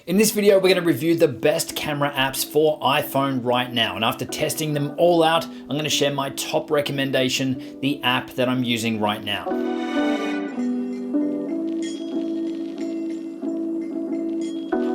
In this video, we're going to review the best camera apps for iPhone right now. And after testing them all out, I'm going to share my top recommendation, the app that I'm using right now.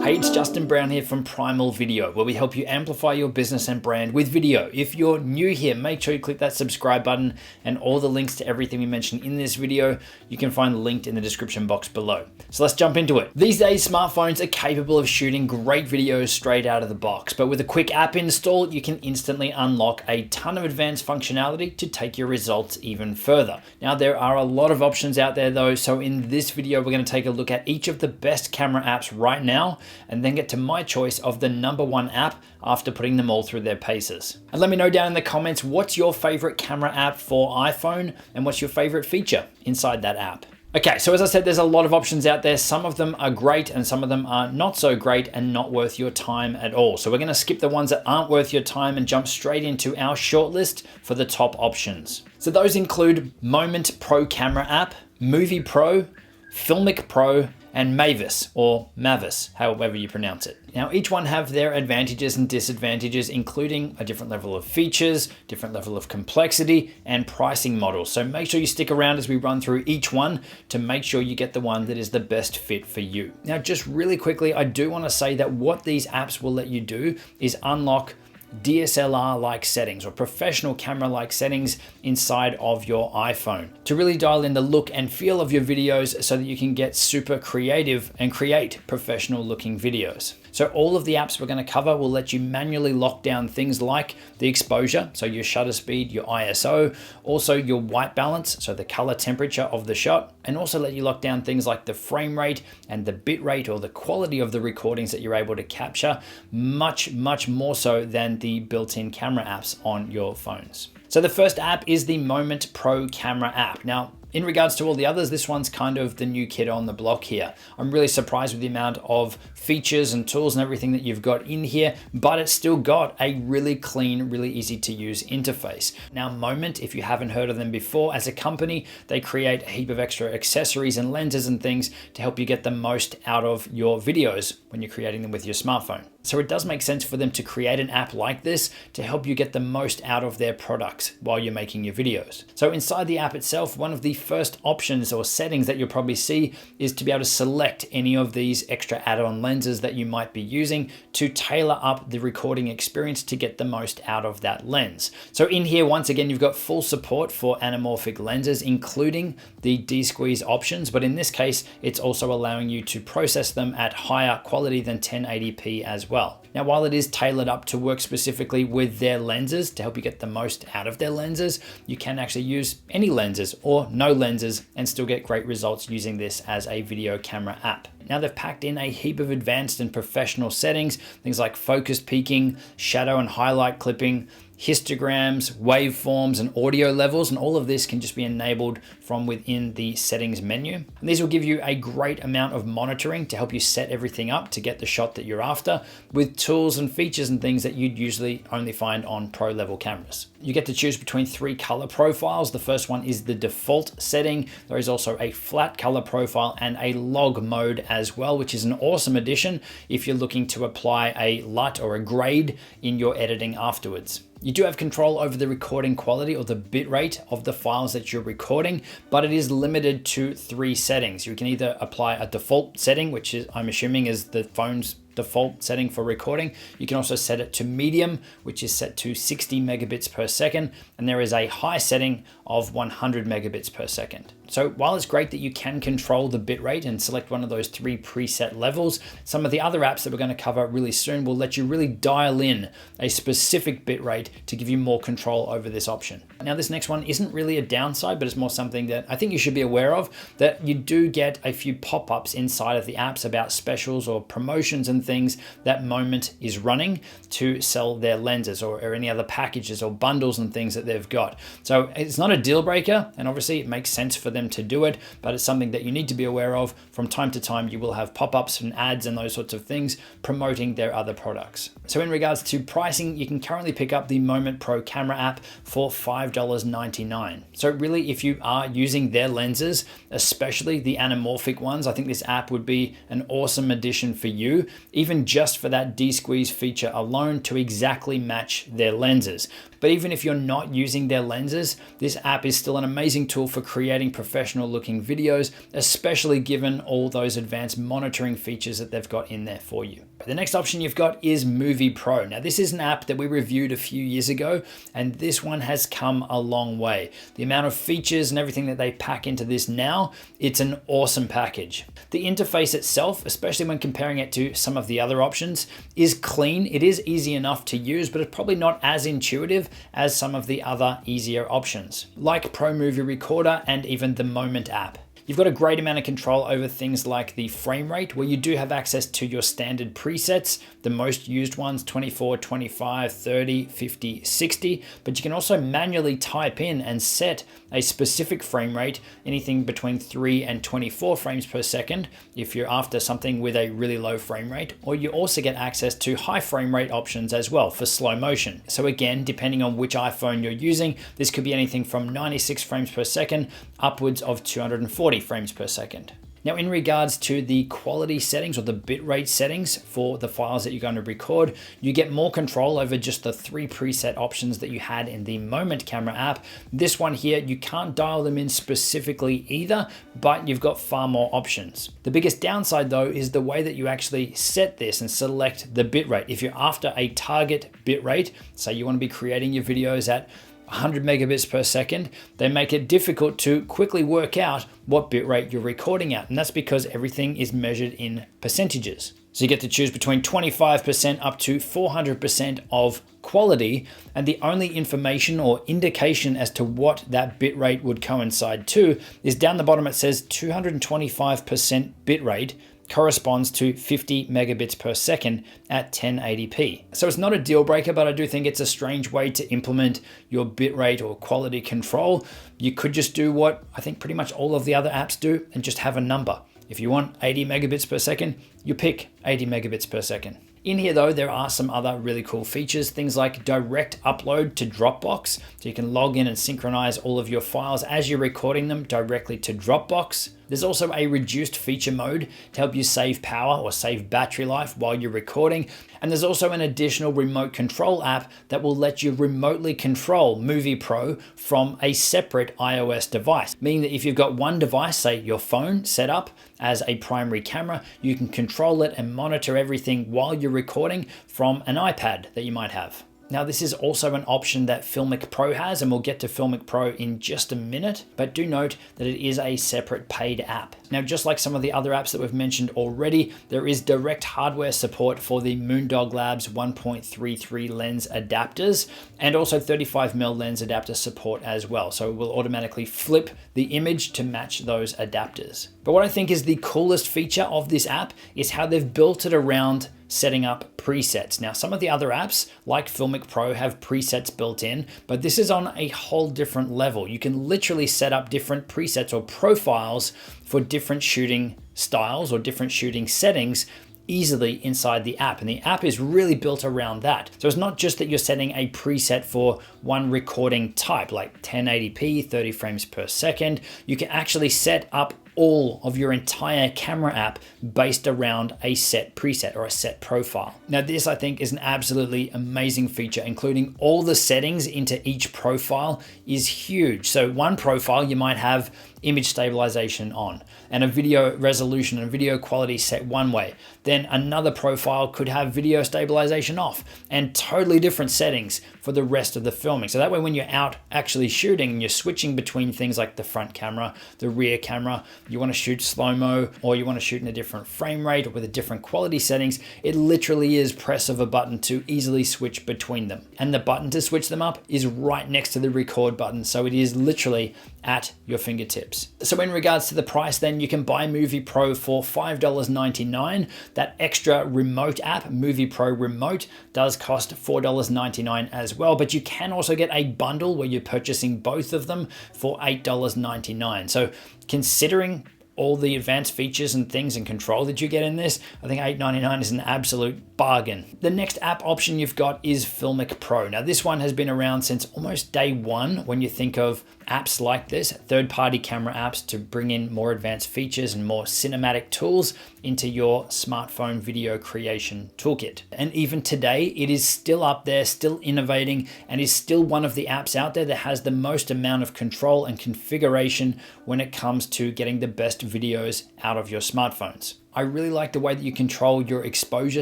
Hey, it's Justin Brown here from Primal Video, where we help you amplify your business and brand with video. If you're new here, make sure you click that subscribe button, and all the links to everything we mentioned in this video, you can find linked in the description box below. So let's jump into it. These days, smartphones are capable of shooting great videos straight out of the box, but with a quick app install, you can instantly unlock a ton of advanced functionality to take your results even further. Now, there are a lot of options out there though, so in this video, we're going to take a look at each of the best camera apps right now, and then get to my choice of the #1 app after putting them all through their paces. And let me know down in the comments, what's your favorite camera app for iPhone and what's your favorite feature inside that app? Okay, so as I said, there's a lot of options out there. Some of them are great and some of them are not so great and not worth your time at all. So we're gonna skip the ones that aren't worth your time and jump straight into our shortlist for the top options. So those include Moment Pro Camera App, Movie Pro, Filmic Pro, and Mavis, or Mavis, however you pronounce it. Now, each one have their advantages and disadvantages, including a different level of features, different level of complexity, and pricing models. So make sure you stick around as we run through each one to make sure you get the one that is the best fit for you. Now, just really quickly, I do want to say that what these apps will let you do is unlock DSLR-like settings or professional camera-like settings inside of your iPhone to really dial in the look and feel of your videos so that you can get super creative and create professional looking videos. So all of the apps we're going to cover will let you manually lock down things like the exposure, so your shutter speed, your ISO, also your white balance, so the color temperature of the shot, and also let you lock down things like the frame rate and the bit rate or the quality of the recordings that you're able to capture, much more so than the built-in camera apps on your phones. So the first app is the Moment Pro Camera app. Now, in regards to all the others, this one's kind of the new kid on the block here. I'm really surprised with the amount of features and tools and everything that you've got in here, but it's still got a really clean, really easy to use interface. Now, Moment, if you haven't heard of them before, as a company, they create a heap of extra accessories and lenses and things to help you get the most out of your videos when you're creating them with your smartphone. So it does make sense for them to create an app like this to help you get the most out of their products while you're making your videos. So inside the app itself, one of the first options or settings that you'll probably see is to be able to select any of these extra add-on lenses that you might be using to tailor up the recording experience to get the most out of that lens. So in here, once again, you've got full support for anamorphic lenses, including the D-squeeze options, but in this case, it's also allowing you to process them at higher quality than 1080p as well. Now, while it is tailored up to work specifically with their lenses to help you get the most out of their lenses, you can actually use any lenses or no lenses and still get great results using this as a video camera app. Now, they've packed in a heap of advanced and professional settings, things like focus peaking, shadow and highlight clipping, histograms, waveforms, and audio levels, and all of this can just be enabled from within the settings menu. And these will give you a great amount of monitoring to help you set everything up to get the shot that you're after with tools and features and things that you'd usually only find on pro level cameras. You get to choose between 3 color profiles. The first one is the default setting. There is also a flat color profile and a log mode as well, which is an awesome addition if you're looking to apply a LUT or a grade in your editing afterwards. You do have control over the recording quality or the bit rate of the files that you're recording, but it is limited to 3 settings. You can either apply a default setting, which is, I'm assuming, is the phone's default setting for recording. You can also set it to medium, which is set to 60 megabits per second, and there is a high setting of 100 megabits per second. So while it's great that you can control the bitrate and select one of those 3 preset levels, some of the other apps that we're going to cover really soon will let you really dial in a specific bitrate to give you more control over this option. Now, this next one isn't really a downside, but it's more something that I think you should be aware of, that you do get a few pop-ups inside of the apps about specials or promotions and things that Moment is running to sell their lenses or any other packages or bundles and things that they've got. So it's not a deal breaker, and obviously it makes sense for them to do it, but it's something that you need to be aware of. From time to time, you will have pop-ups and ads and those sorts of things promoting their other products. So in regards to pricing, you can currently pick up the Moment Pro Camera app for $5.99. So really, if you are using their lenses, especially the anamorphic ones, I think this app would be an awesome addition for you even just for that de-squeeze feature alone to exactly match their lenses. But even if you're not using their lenses, this app is still an amazing tool for creating professional looking videos, especially given all those advanced monitoring features that they've got in there for you. The next option you've got is Movie Pro. Now this is an app that we reviewed a few years ago, and this one has come a long way. The amount of features and everything that they pack into this now, it's an awesome package. The interface itself, especially when comparing it to some of the other options, is clean. It is easy enough to use, but it's probably not as intuitive as some of the other easier options, like Pro Movie Recorder and even the Moment app. You've got a great amount of control over things like the frame rate, where you do have access to your standard presets, the most used ones, 24, 25, 30, 50, 60, but you can also manually type in and set a specific frame rate, anything between 3 and 24 frames per second if you're after something with a really low frame rate, or you also get access to high frame rate options as well for slow motion. So again, depending on which iPhone you're using, this could be anything from 96 frames per second upwards of 240 frames per second. Now, in regards to the quality settings or the bitrate settings for the files that you're going to record, you get more control over just the 3 preset options that you had in the Moment camera app. This one here, you can't dial them in specifically either, but you've got far more options. The biggest downside though is the way that you actually set this and select the bitrate. If you're after a target bitrate, say you want to be creating your videos at 100 megabits per second, they make it difficult to quickly work out what bitrate you're recording at. And that's because everything is measured in percentages. So you get to choose between 25% up to 400% of quality. And the only information or indication as to what that bitrate would coincide to is down the bottom. It says 225% bitrate corresponds to 50 megabits per second at 1080p. So it's not a deal breaker, but I do think it's a strange way to implement your bitrate or quality control. You could just do what I think pretty much all of the other apps do and just have a number. If you want 80 megabits per second, you pick 80 megabits per second. In here though, there are some other really cool features, things like direct upload to Dropbox. So you can log in and synchronize all of your files as you're recording them directly to Dropbox. There's also a reduced feature mode to help you save power or save battery life while you're recording. And there's also an additional remote control app that will let you remotely control Movie Pro from a separate iOS device, meaning that if you've got one device, say your phone, set up as a primary camera, you can control it and monitor everything while you're recording from an iPad that you might have. Now, this is also an option that Filmic Pro has, and we'll get to Filmic Pro in just a minute, but do note that it is a separate paid app. Now, just like some of the other apps that we've mentioned already, there is direct hardware support for the Moondog Labs 1.33 lens adapters, and also 35mm lens adapter support as well. So it will automatically flip the image to match those adapters. But what I think is the coolest feature of this app is how they've built it around setting up presets. Now, some of the other apps like Filmic Pro have presets built in, but this is on a whole different level. You can literally set up different presets or profiles for different shooting styles or different shooting settings easily inside the app. And the app is really built around that. So it's not just that you're setting a preset for one recording type, like 1080p, 30 frames per second. You can actually set up all of your entire camera app based around a set preset or a set profile. Now, this I think is an absolutely amazing feature. Including all the settings into each profile is huge. So one profile, you might have image stabilization on and a video resolution and video quality set one way. Then another profile could have video stabilization off and totally different settings for the rest of the filming. So that way, when you're out actually shooting and you're switching between things like the front camera, the rear camera, you want to shoot slow-mo or you want to shoot in a different frame rate or with a different quality settings, it literally is press of a button to easily switch between them. And the button to switch them up is right next to the record button. So it is literally at your fingertips. So in regards to the price, then you can buy Movie Pro for $5.99. That extra remote app, Movie Pro Remote, does cost $4.99 as well, but you can also get a bundle where you're purchasing both of them for $8.99. So considering all the advanced features and things and control that you get in this, I think $8.99 is an absolute bargain. The next app option you've got is Filmic Pro. Now, this one has been around since almost day one when you think of apps like this, third-party camera apps, to bring in more advanced features and more cinematic tools into your smartphone video creation toolkit. And even today, it is still up there, still innovating, and is still one of the apps out there that has the most amount of control and configuration when it comes to getting the best videos out of your smartphones. I really like the way that you control your exposure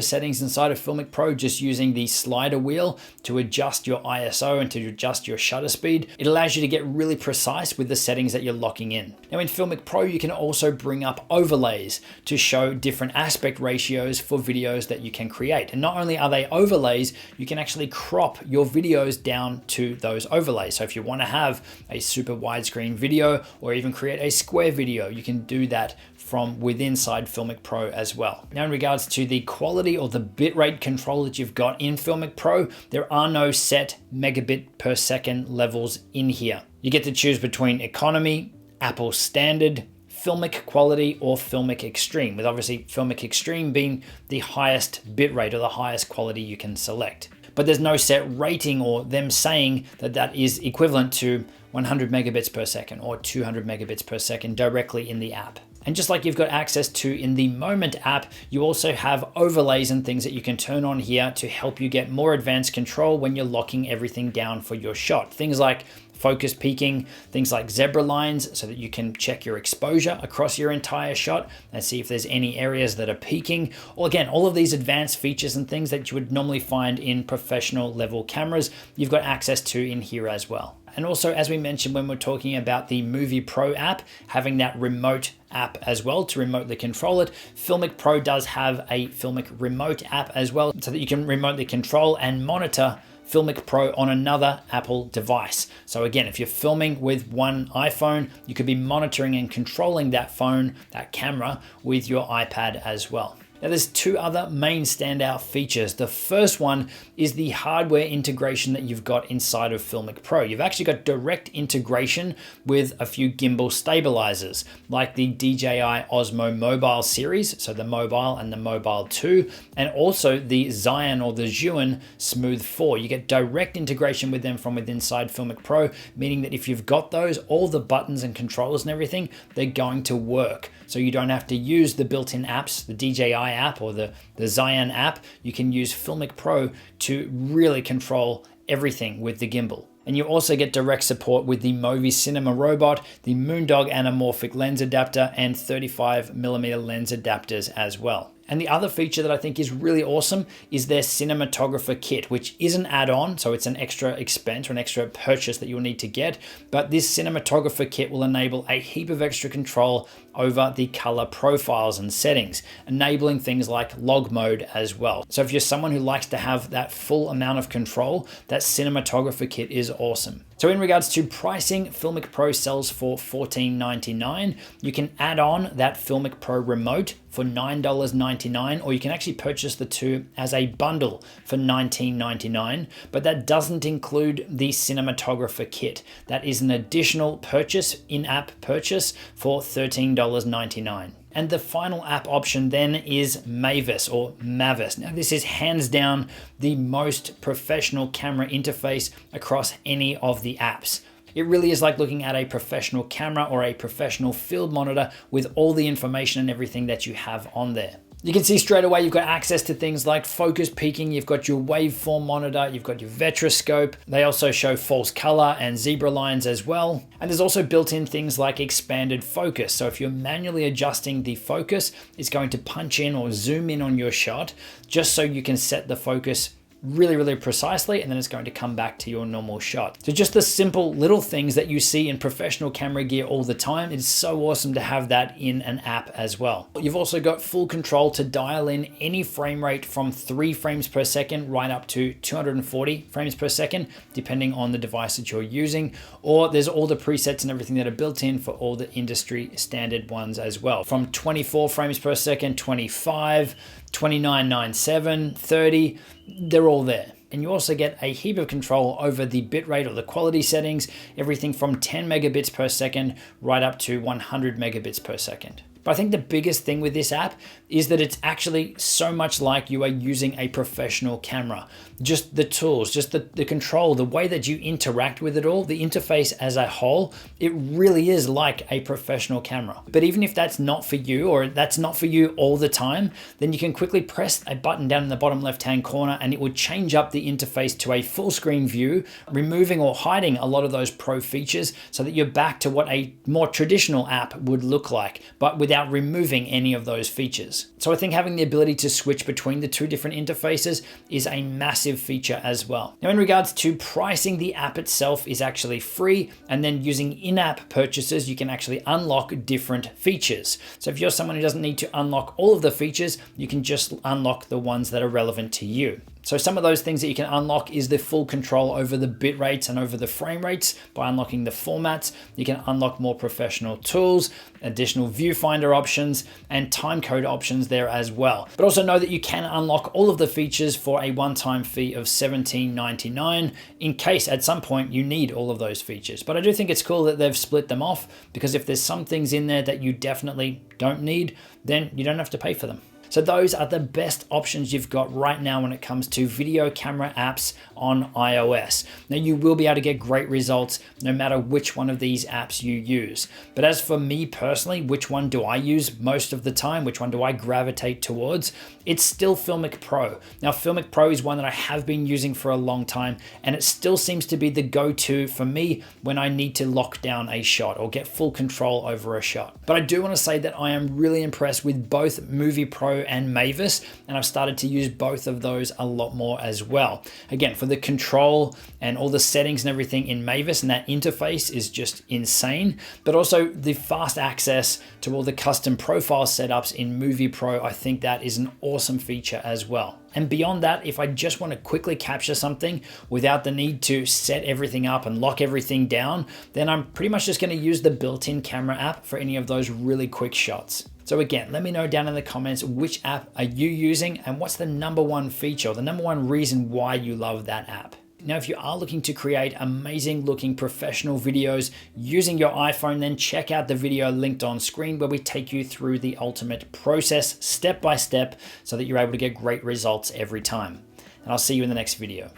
settings inside of Filmic Pro, just using the slider wheel to adjust your ISO and to adjust your shutter speed. It allows you to get really precise with the settings that you're locking in. Now in Filmic Pro, you can also bring up overlays to show different aspect ratios for videos that you can create. And not only are they overlays, you can actually crop your videos down to those overlays. So if you want to have a super widescreen video or even create a square video, you can do that from within inside Filmic Pro as well. Now in regards to the quality or the bitrate control that you've got in Filmic Pro, there are no set megabit per second levels in here. You get to choose between economy, Apple standard, Filmic quality, or Filmic extreme, with obviously Filmic extreme being the highest bitrate or the highest quality you can select. But there's no set rating or them saying that that is equivalent to 100 megabits per second or 200 megabits per second directly in the app. And just like you've got access to in the Moment app, you also have overlays and things that you can turn on here to help you get more advanced control when you're locking everything down for your shot. Things like focus peaking, things like zebra lines, so that you can check your exposure across your entire shot and see if there's any areas that are peaking. Or again, all of these advanced features and things that you would normally find in professional level cameras, you've got access to in here as well. And also, as we mentioned when we're talking about the Movie Pro app, having that remote app as well to remotely control it, Filmic Pro does have a Filmic Remote app as well, so that you can remotely control and monitor Filmic Pro on another Apple device. So again, if you're filming with one iPhone, you could be monitoring and controlling that phone, that camera, with your iPad as well. Now there's two other main standout features. The first one is the hardware integration that you've got inside of Filmic Pro. You've actually got direct integration with a few gimbal stabilizers, like the DJI Osmo Mobile series, so the Mobile and the Mobile 2, and also the Zion or the Zhiyun Smooth 4. You get direct integration with them from within inside Filmic Pro, meaning that if you've got those, all the buttons and controls and everything, they're going to work. So you don't have to use the built-in apps, the DJI app or the Zion app. You can use Filmic Pro to really control everything with the gimbal. And you also get direct support with the Movi Cinema Robot, the Moondog anamorphic lens adapter, and 35mm lens adapters as well. And the other feature that I think is really awesome is their cinematographer kit, which is an add-on, so it's an extra expense or an extra purchase that you'll need to get. But this cinematographer kit will enable a heap of extra control over the color profiles and settings, enabling things like log mode as well. So if you're someone who likes to have that full amount of control, that cinematographer kit is awesome. So in regards to pricing, Filmic Pro sells for $14.99. You can add on that Filmic Pro remote for $9.99, or you can actually purchase the two as a bundle for $19.99, but that doesn't include the cinematographer kit. That is an additional purchase, in-app purchase for $13.99. And the final app option then is Mavis or Mavis. Now this is hands down the most professional camera interface across any of the apps. It really is like looking at a professional camera or a professional field monitor with all the information and everything that you have on there. You can see straight away you've got access to things like focus peaking, you've got your waveform monitor, you've got your Vetroscope. They also show false color and zebra lines as well. And there's also built-in things like expanded focus. So if you're manually adjusting the focus, it's going to punch in or zoom in on your shot just so you can set the focus really precisely, and then it's going to come back to your normal shot. So just the simple little things that you see in professional camera gear all the time, it's so awesome to have that in an app as well. You've also got full control to dial in any frame rate from 3 frames per second right up to 240 frames per second, depending on the device that you're using. Or there's all the presets and everything that are built in for all the industry standard ones as well. From 24 frames per second, 25, 29.97, 30, they're all there. And you also get a heap of control over the bitrate or the quality settings, everything from 10 megabits per second right up to 100 megabits per second. But I think the biggest thing with this app is that it's actually so much like you are using a professional camera. Just the tools, just the control, the way that you interact with it all, the interface as a whole, it really is like a professional camera. But even if that's not for you, or that's not for you all the time, then you can quickly press a button down in the bottom left-hand corner and it will change up the interface to a full screen view, removing or hiding a lot of those pro features so that you're back to what a more traditional app would look like, but without removing any of those features. So I think having the ability to switch between the two different interfaces is a massive feature as well. Now, in regards to pricing, the app itself is actually free, and then using in-app purchases, you can actually unlock different features. So if you're someone who doesn't need to unlock all of the features, you can just unlock the ones that are relevant to you. So some of those things that you can unlock is the full control over the bit rates and over the frame rates by unlocking the formats. You can unlock more professional tools, additional viewfinder options, and timecode options there as well. But also know that you can unlock all of the features for a one-time fee of $17.99 in case at some point you need all of those features. But I do think it's cool that they've split them off, because if there's some things in there that you definitely don't need, then you don't have to pay for them. So those are the best options you've got right now when it comes to video camera apps on iOS. Now, you will be able to get great results no matter which one of these apps you use. But as for me personally, which one do I use most of the time? Which one do I gravitate towards? It's still Filmic Pro. Now, Filmic Pro is one that I have been using for a long time, and it still seems to be the go-to for me when I need to lock down a shot or get full control over a shot. But I do want to say that I am really impressed with both Movie Pro and Mavis, and I've started to use both of those a lot more as well. Again, for the control and all the settings and everything in Mavis, and that interface is just insane, but also the fast access to all the custom profile setups in Movie Pro, I think that is an awesome feature as well. And beyond that, if I just want to quickly capture something without the need to set everything up and lock everything down, then I'm pretty much just going to use the built-in camera app for any of those really quick shots. So again, let me know down in the comments, which app are you using and what's the number one feature or the number one reason why you love that app. Now, if you are looking to create amazing looking professional videos using your iPhone, then check out the video linked on screen where we take you through the ultimate process step by step so that you're able to get great results every time. And I'll see you in the next video.